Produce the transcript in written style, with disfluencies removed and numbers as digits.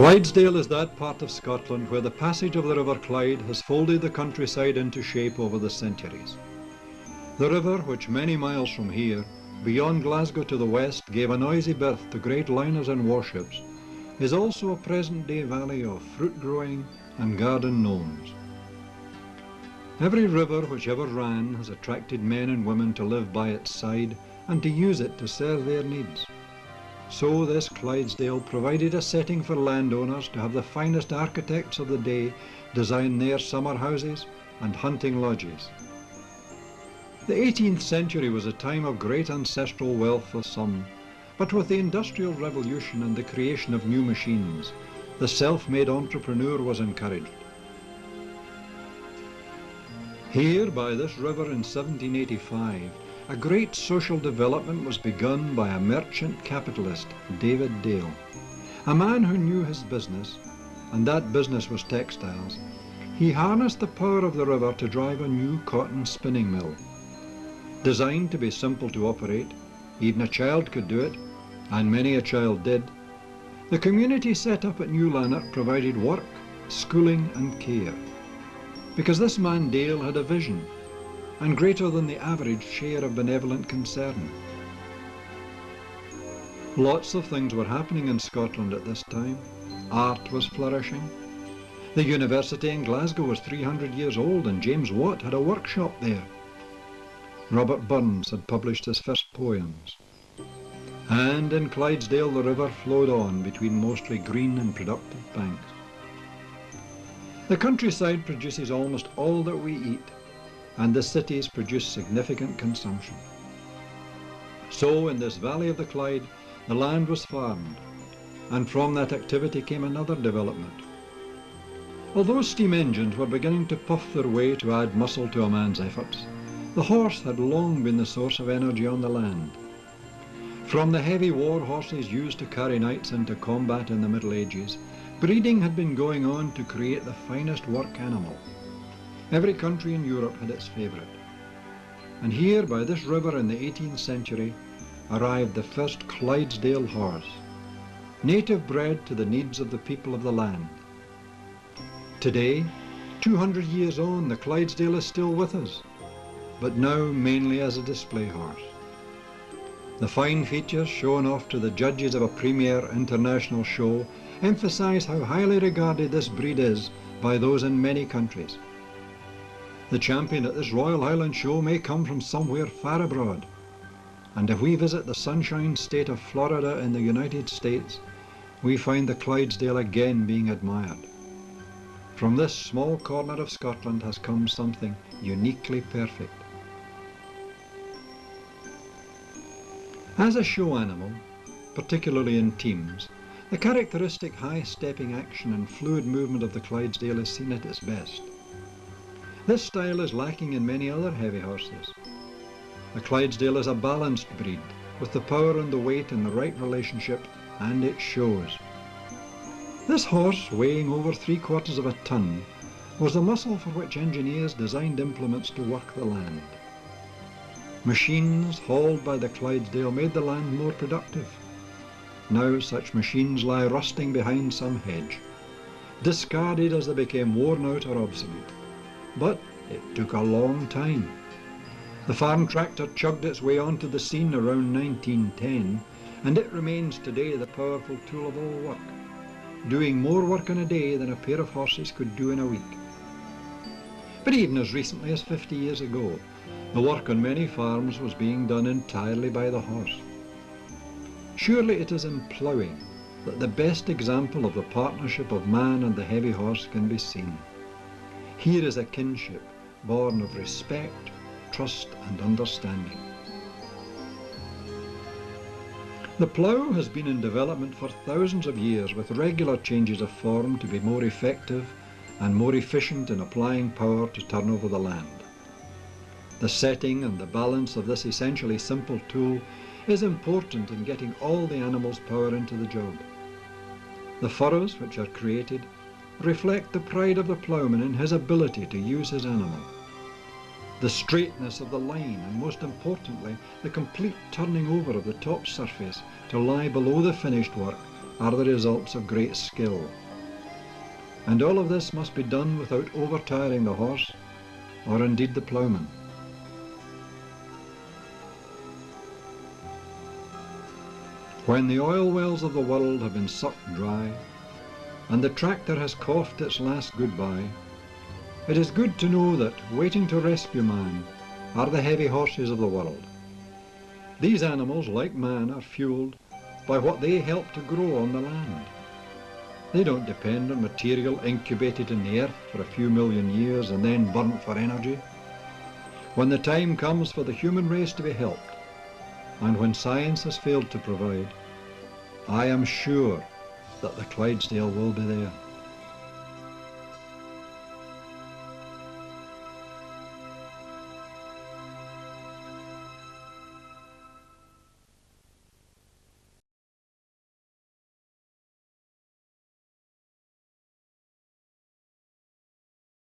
Clydesdale is that part of Scotland where the passage of the River Clyde has folded the countryside into shape over the centuries. The river, which many miles from here, beyond Glasgow to the west, gave a noisy birth to great liners and warships, is also a present-day valley of fruit-growing and garden gnomes. Every river which ever ran has attracted men and women to live by its side and to use it to serve their needs. So this Clydesdale provided a setting for landowners to have the finest architects of the day design their summer houses and hunting lodges. The 18th century was a time of great ancestral wealth for some, but with the Industrial Revolution and the creation of new machines, the self-made entrepreneur was encouraged. Here, by this river in 1785, a great social development was begun by a merchant capitalist, David Dale, a man who knew his business, and that business was textiles. He harnessed the power of the river to drive a new cotton spinning mill. Designed to be simple to operate, even a child could do it, and many a child did. The community set up at New Lanark provided work, schooling and care, because this man Dale had a vision, and greater than the average share of benevolent concern. Lots of things were happening in Scotland at this time. Art was flourishing. The university in Glasgow was 300 years old, and James Watt had a workshop there. Robert Burns had published his first poems. And in Clydesdale the river flowed on between mostly green and productive banks. The countryside produces almost all that we eat, and the cities produce significant consumption. So in this valley of the Clyde, the land was farmed, and from that activity came another development. Although steam engines were beginning to puff their way to add muscle to a man's efforts, the horse had long been the source of energy on the land. From the heavy war horses used to carry knights into combat in the Middle Ages, breeding had been going on to create the finest work animal. Every country in Europe had its favourite. And here, by this river in the 18th century, arrived the first Clydesdale horse, native bred to the needs of the people of the land. Today, 200 years on, the Clydesdale is still with us, but now mainly as a display horse. The fine features shown off to the judges of a premier international show emphasise how highly regarded this breed is by those in many countries. The champion at this Royal Highland Show may come from somewhere far abroad, and if we visit the sunshine state of Florida in the United States, we find the Clydesdale again being admired. From this small corner of Scotland has come something uniquely perfect. As a show animal, particularly in teams, the characteristic high-stepping action and fluid movement of the Clydesdale is seen at its best. This style is lacking in many other heavy horses. The Clydesdale is a balanced breed, with the power and the weight in the right relationship, and it shows. This horse, weighing over 3/4 of a ton, was the muscle for which engineers designed implements to work the land. Machines hauled by the Clydesdale made the land more productive. Now such machines lie rusting behind some hedge, discarded as they became worn out or obsolete. But it took a long time. The farm tractor chugged its way onto the scene around 1910, and it remains today the powerful tool of all work, doing more work in a day than a pair of horses could do in a week. But even as recently as 50 years ago, the work on many farms was being done entirely by the horse. Surely it is in ploughing that the best example of the partnership of man and the heavy horse can be seen. Here is a kinship born of respect, trust and understanding. The plough has been in development for thousands of years, with regular changes of form to be more effective and more efficient in applying power to turn over the land. The setting and the balance of this essentially simple tool is important in getting all the animal's power into the job. The furrows which are created reflect the pride of the ploughman in his ability to use his animal. The straightness of the line, and most importantly, the complete turning over of the top surface to lie below the finished work, are the results of great skill. And all of this must be done without overtiring the horse, or indeed the ploughman. When the oil wells of the world have been sucked dry, and the tractor has coughed its last goodbye, it is good to know that, waiting to rescue man, are the heavy horses of the world. These animals, like man, are fueled by what they help to grow on the land. They don't depend on material incubated in the earth for a few million years and then burnt for energy. When the time comes for the human race to be helped, and when science has failed to provide, I am sure that the Clydesdale will be there.